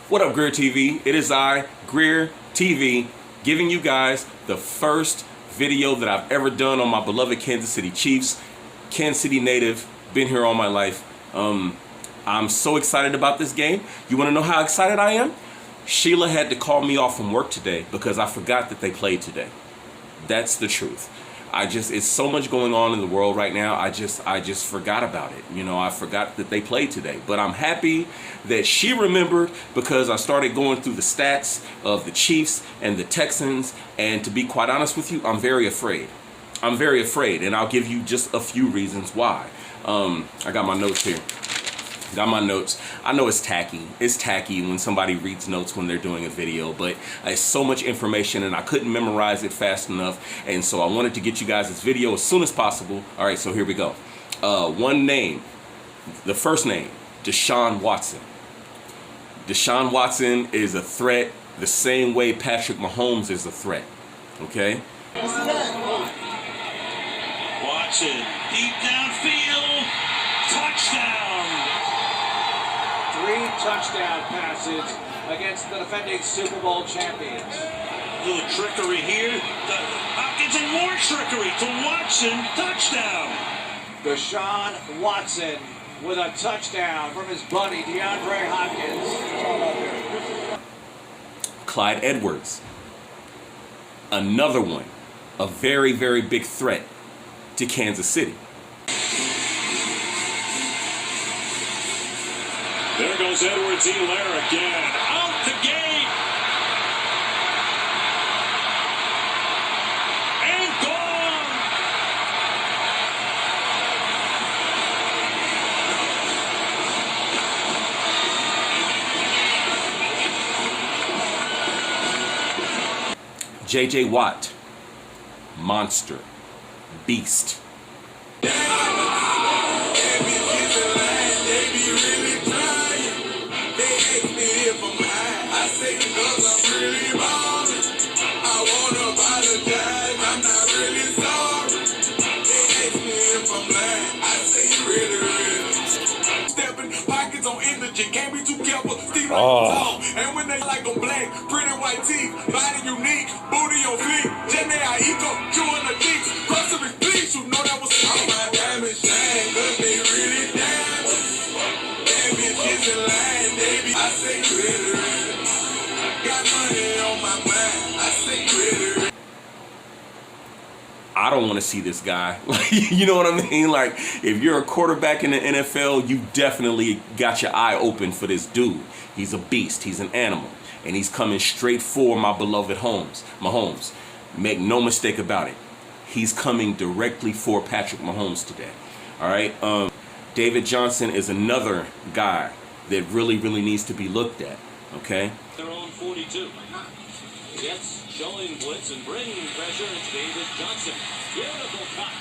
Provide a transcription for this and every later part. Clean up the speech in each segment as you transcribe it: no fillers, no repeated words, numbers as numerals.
What up, Greertv? It is I, Greertv, giving you guys the first video that I've ever done on my beloved Kansas City Chiefs. Kansas City native, been here all my life. I'm so excited about this game. You want to know how excited I am? Sheila had to call me off from work today because I forgot that they played today. That's the truth. It's so much going on in the world right now. I just forgot about it. You know, I forgot that they played today. But I'm happy that she remembered because I started going through the stats of the Chiefs and the Texans. And to be quite honest with you, I'm very afraid. I'm very afraid. And I'll give you just a few reasons why. I got my notes here. Got my notes. I know it's tacky. It's tacky when somebody reads notes when they're doing a video, but it's so much information and I couldn't memorize it fast enough. And so I wanted to get you guys this video as soon as possible. All right, so here we go. One name, the first name, Deshaun Watson. Deshaun Watson is a threat the same way Patrick Mahomes is a threat. Okay? Watson, deep downfield, touchdown. 3 touchdown passes against the defending Super Bowl champions. A little trickery here. Hopkins and more trickery to Watson. Touchdown. Deshaun Watson with a touchdown from his buddy DeAndre Hopkins. Clyde Edwards. Another one. A very, very big threat to Kansas City. There goes Edwards-Helaire again. Out the gate. And gone. J.J. Watt. Monster. Beast. Oh. And when they like them black, pretty white teeth, body unique, booty on fleek, Jenny Aiko, chewing the cheeks, groceries, please, you know that was all my damage, shame, cause they really damage. Damn bitches in line, baby, I say really, really. Got money on my mind, I say really. I don't want to see this guy. Like, you know what I mean? Like, if you're a quarterback in the NFL, you definitely got your eye open for this dude. He's a beast. He's an animal. And he's coming straight for my beloved Mahomes. Make no mistake about it. He's coming directly for Patrick Mahomes today. All right? David Johnson is another guy that really, really needs to be looked at. Okay? Their own 42. Jets showing blitz and bringing pressure. It's David Johnson. Beautiful cut.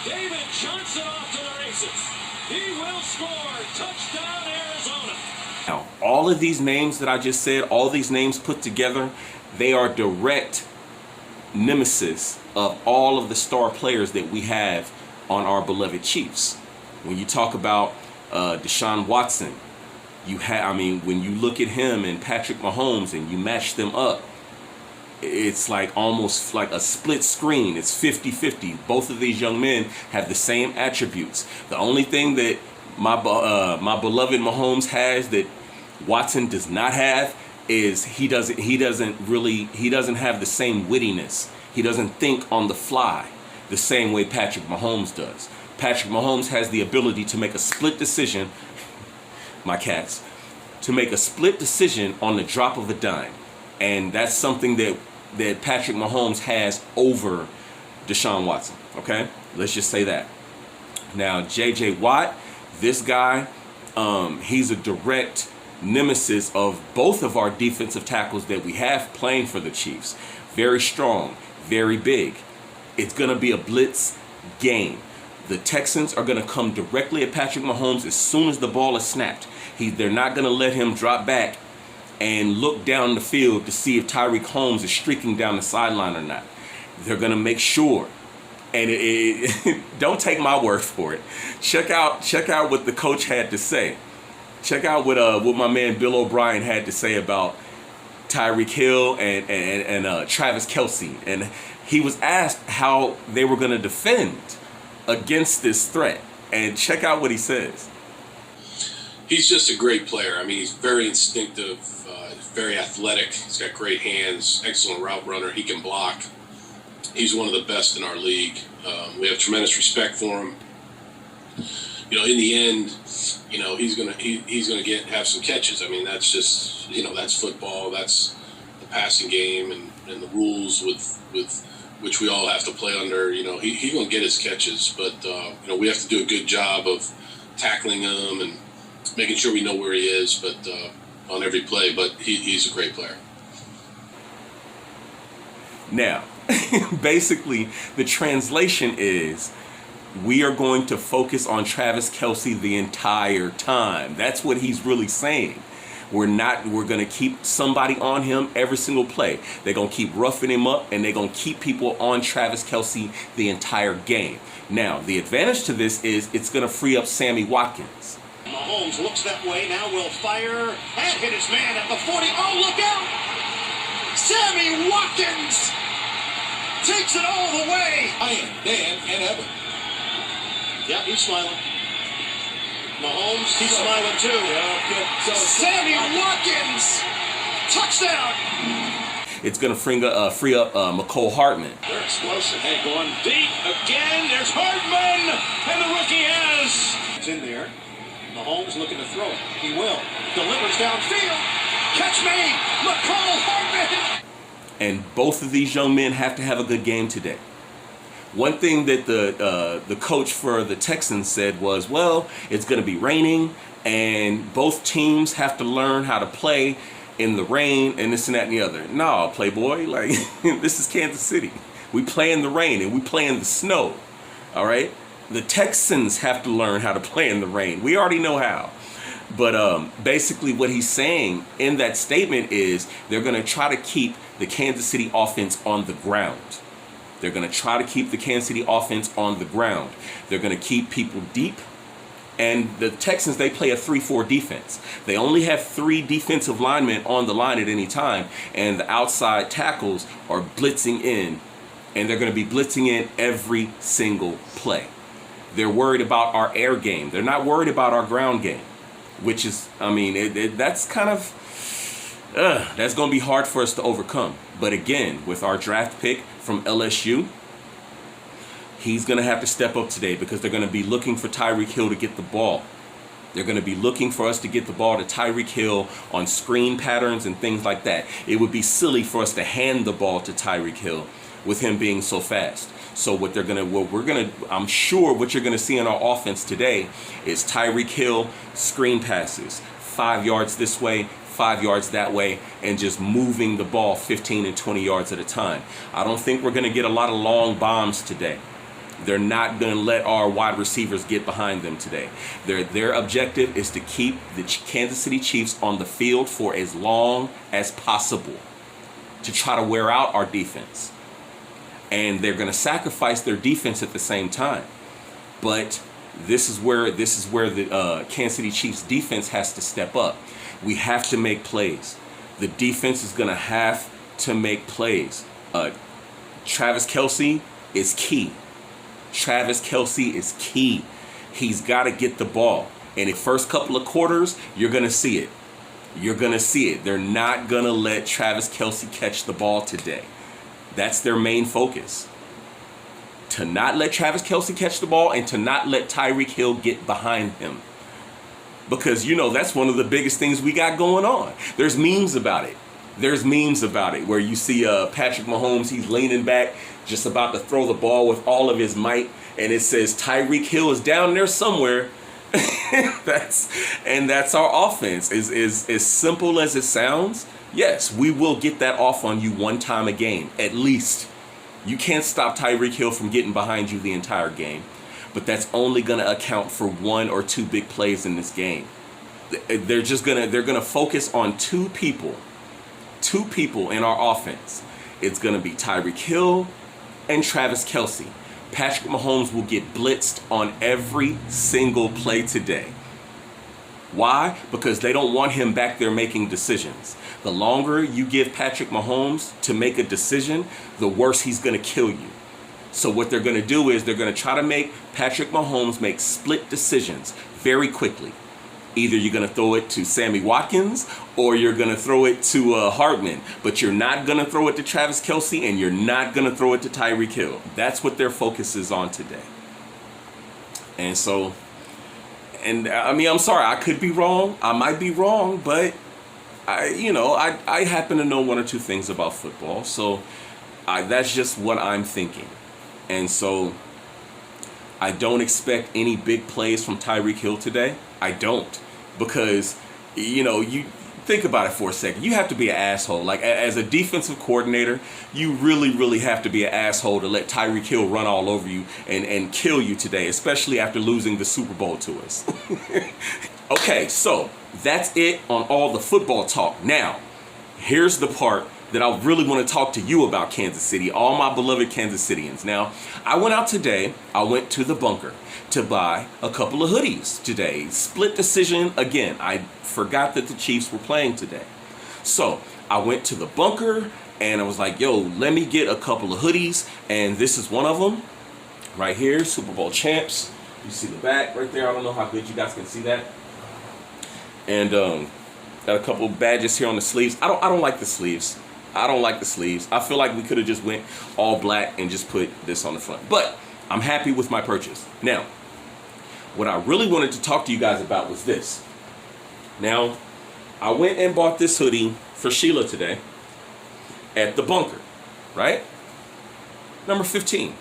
David Johnson off to the races. He will score. Touchdown, Arizona. Now, all of these names that I just said, all these names put together, they are direct nemesis of all of the star players that we have on our beloved Chiefs. When you talk about Deshaun Watson, when you look at him and Patrick Mahomes and you match them up, it's like almost like a split screen. It's 50-50. Both of these young men have the same attributes. The only thing that my beloved Mahomes has that Watson does not have is he doesn't have the same wittiness. He doesn't think on the fly the same way Patrick Mahomes does. Patrick Mahomes has the ability to make a split decision, my cats, to make a split decision on the drop of a dime. And that's something that Patrick Mahomes has over Deshaun Watson, okay? Let's just say that. Now, J.J. Watt, this guy, he's a direct nemesis of both of our defensive tackles that we have playing for the Chiefs. Very strong, very big. It's going to be a blitz game. The Texans are going to come directly at Patrick Mahomes as soon as the ball is snapped. They're not going to let him drop back and look down the field to see if Tyreek Holmes is streaking down the sideline or not. They're going to make sure. And don't take my word for it. Check out what the coach had to say. Check out what my man Bill O'Brien had to say about Tyreek Hill and Travis Kelce, and he was asked how they were going to defend against this threat, and check out what he says. He's just a great player. I mean, he's very instinctive, very athletic. He's got great hands, excellent route runner. He can block. He's one of the best in our league. We have tremendous respect for him. You know, in the end, you know, he's gonna have some catches. I mean, that's just, you know, that's football. That's the passing game and the rules with which we all have to play under. You know, he's gonna get his catches, but you know, we have to do a good job of tackling him and making sure we know where he is, but on every play. But he's a great player. Now, basically, the translation is, we are going to focus on Travis Kelce the entire time. That's what he's really saying. We're going to keep somebody on him every single play. They're going to keep roughing him up, and they're going to keep people on Travis Kelce the entire game. Now, the advantage to this is it's going to free up Sammy Watkins. Mahomes looks that way, now will fire and hit his man at the 40. Oh, look out! Sammy Watkins takes it all the way. Ian, Dan, and Evan. Yeah, he's smiling. Mahomes, he's smiling too. Yeah, Sammy Watkins, touchdown. It's going to free up McCole Hartman. They're explosive. Hey, going deep again. There's Hartman, and the rookie has. It's in there. Mahomes looking to throw it. He will. Delivers downfield. Catch me, McCole Hartman. And both of these young men have to have a good game today. One thing that the coach for the Texans said was, well, it's going to be raining, and both teams have to learn how to play in the rain and this and that and the other. No, Playboy, like, this is Kansas City. We play in the rain and we play in the snow, all right? The Texans have to learn how to play in the rain. We already know how. But basically what he's saying in that statement is they're going to try to keep the Kansas City offense on the ground. They're going to try to keep the Kansas City offense on the ground. They're going to keep people deep. And the Texans, they play a 3-4 defense. They only have 3 defensive linemen on the line at any time. And the outside tackles are blitzing in. And they're going to be blitzing in every single play. They're worried about our air game. They're not worried about our ground game. Which is, I mean, that's kind of, that's going to be hard for us to overcome. But again, with our draft pick from LSU, he's going to have to step up today because they're going to be looking for Tyreek Hill to get the ball. They're going to be looking for us to get the ball to Tyreek Hill on screen patterns and things like that. It would be silly for us to hand the ball to Tyreek Hill with him being so fast. So I'm sure what you're going to see in our offense today is Tyreek Hill screen passes, 5 yards this way, 5 yards that way, and just moving the ball 15 and 20 yards at a time. I don't think we're going to get a lot of long bombs today. They're not going to let our wide receivers get behind them today. Their objective is to keep the Kansas City Chiefs on the field for as long as possible to try to wear out our defense. And they're going to sacrifice their defense at the same time. But this is where the Kansas City Chiefs defense has to step up. We have to make plays. The defense is going to have to make plays. Travis Kelce is key. Travis Kelce is key. He's got to get the ball. And the first couple of quarters, you're going to see it. You're going to see it. They're not going to let Travis Kelce catch the ball today. That's their main focus. To not let Travis Kelce catch the ball and to not let Tyreek Hill get behind him. Because, you know, that's one of the biggest things we got going on. There's memes about it. There's memes about it where you see Patrick Mahomes, he's leaning back, just about to throw the ball with all of his might. And it says Tyreek Hill is down there somewhere. That's our offense. Is as simple as it sounds. Yes, we will get that off on you one time a game, at least. You can't stop Tyreek Hill from getting behind you the entire game. But that's only going to account for 1 or 2 big plays in this game. They're going to focus on 2 people. 2 people in our offense. It's going to be Tyreek Hill and Travis Kelce. Patrick Mahomes will get blitzed on every single play today. Why? Because they don't want him back there making decisions. The longer you give Patrick Mahomes to make a decision, the worse he's going to kill you. So what they're going to do is they're going to try to make Patrick Mahomes make split decisions very quickly. Either you're going to throw it to Sammy Watkins or you're going to throw it to Hartman. But you're not going to throw it to Travis Kelce and you're not going to throw it to Tyreek Hill. That's what their focus is on today. And so, and I mean, I'm sorry, I could be wrong. I might be wrong, but I happen to know one or two things about football. So that's just what I'm thinking. And so I don't expect any big plays from Tyreek Hill today. I don't. Because, you think about it for a second. You have to be an asshole. Like, as a defensive coordinator, you really, really have to be an asshole to let Tyreek Hill run all over you and kill you today, especially after losing the Super Bowl to us. Okay, so that's it on all the football talk. Now, here's the part that I really want to talk to you about Kansas City, all my beloved Kansas Cityans. Now, I went out today, I went to the bunker to buy a couple of hoodies today. Split decision again. I forgot that the Chiefs were playing today. So I went to the bunker and I was like, yo, let me get a couple of hoodies. And this is one of them right here, Super Bowl champs. You see the back right there. I don't know how good you guys can see that. And got a couple of badges here on the sleeves. I don't like the sleeves. I don't like the sleeves. I feel like we could have just went all black and just put this on the front. But I'm happy with my purchase. Now, what I really wanted to talk to you guys about was this. Now, I went and bought this hoodie for Sheila today at the bunker, right? Number 15,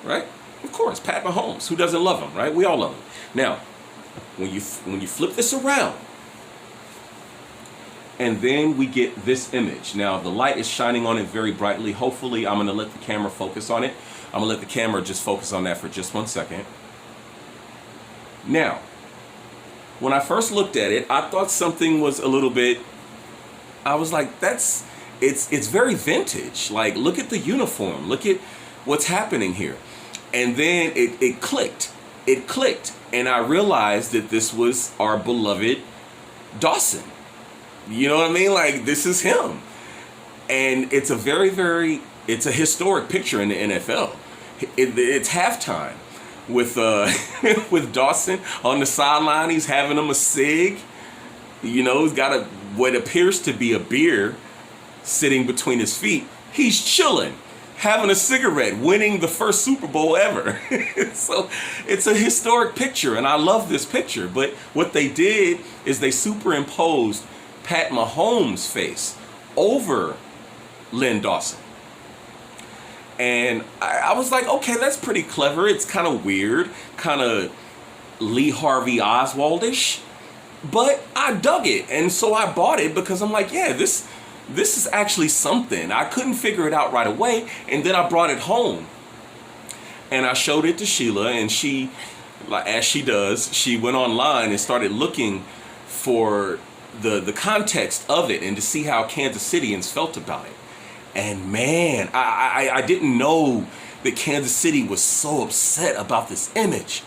right? Of course, Pat Mahomes. Who doesn't love him, right? We all love him. Now, when you flip this around, and then we get this image. Now, the light is shining on it very brightly. Hopefully, I'm going to let the camera focus on it. I'm going to let the camera just focus on that for just 1 second. Now, when I first looked at it, I thought something was a little bit, I was like, it's very vintage. Like, look at the uniform. Look at what's happening here. And then it clicked. It clicked. And I realized that this was our beloved Dawson. You know what I mean? Like, this is him. And it's a it's a historic picture in the NFL. It's halftime with with Dawson on the sideline. He's having him a cig. He's got what appears to be a beer sitting between his feet. He's chilling, having a cigarette, winning the first Super Bowl ever. So it's a historic picture, and I love this picture. But what they did is they superimposed Pat Mahomes' face over Len Dawson. And I was like, okay, that's pretty clever. It's kind of weird, kind of Lee Harvey Oswald-ish, but I dug it. And so I bought it because I'm like, yeah, this is actually something. I couldn't figure it out right away. And then I brought it home and I showed it to Sheila, and she, as she does, she went online and started looking for the context of it and to see how Kansas Cityans felt about it. And man, I didn't know that Kansas City was so upset about this image.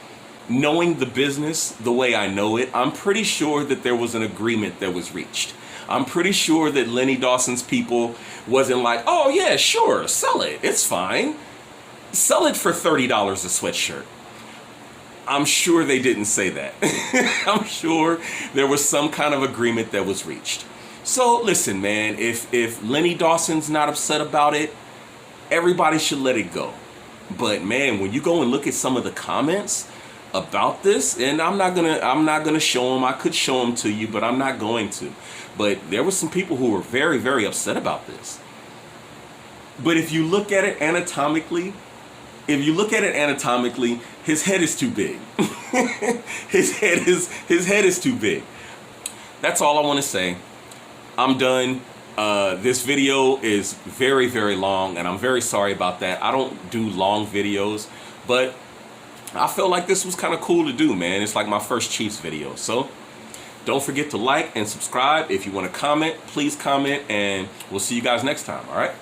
Knowing the business the way I know it, I'm pretty sure that there was an agreement that was reached. I'm pretty sure that Lenny Dawson's people wasn't like, oh yeah, sure, sell it, it's fine. Sell it for $30 a sweatshirt. I'm sure they didn't say that. I'm sure there was some kind of agreement that was reached. So listen, man, if Lenny Dawson's not upset about it, everybody should let it go. But man, when you go and look at some of the comments about this, and I'm not gonna show them. I could show them to you, but I'm not going to. But there were some people who were very, very upset about this. But if you look at it anatomically, his head is too big. his head is too big. That's all I want to say. I'm done. This video is very, very long, and I'm very sorry about that. I don't do long videos, but I felt like this was kind of cool to do, man. It's like my first Chiefs video. So don't forget to like and subscribe. If you want to comment, please comment, and we'll see you guys next time, all right?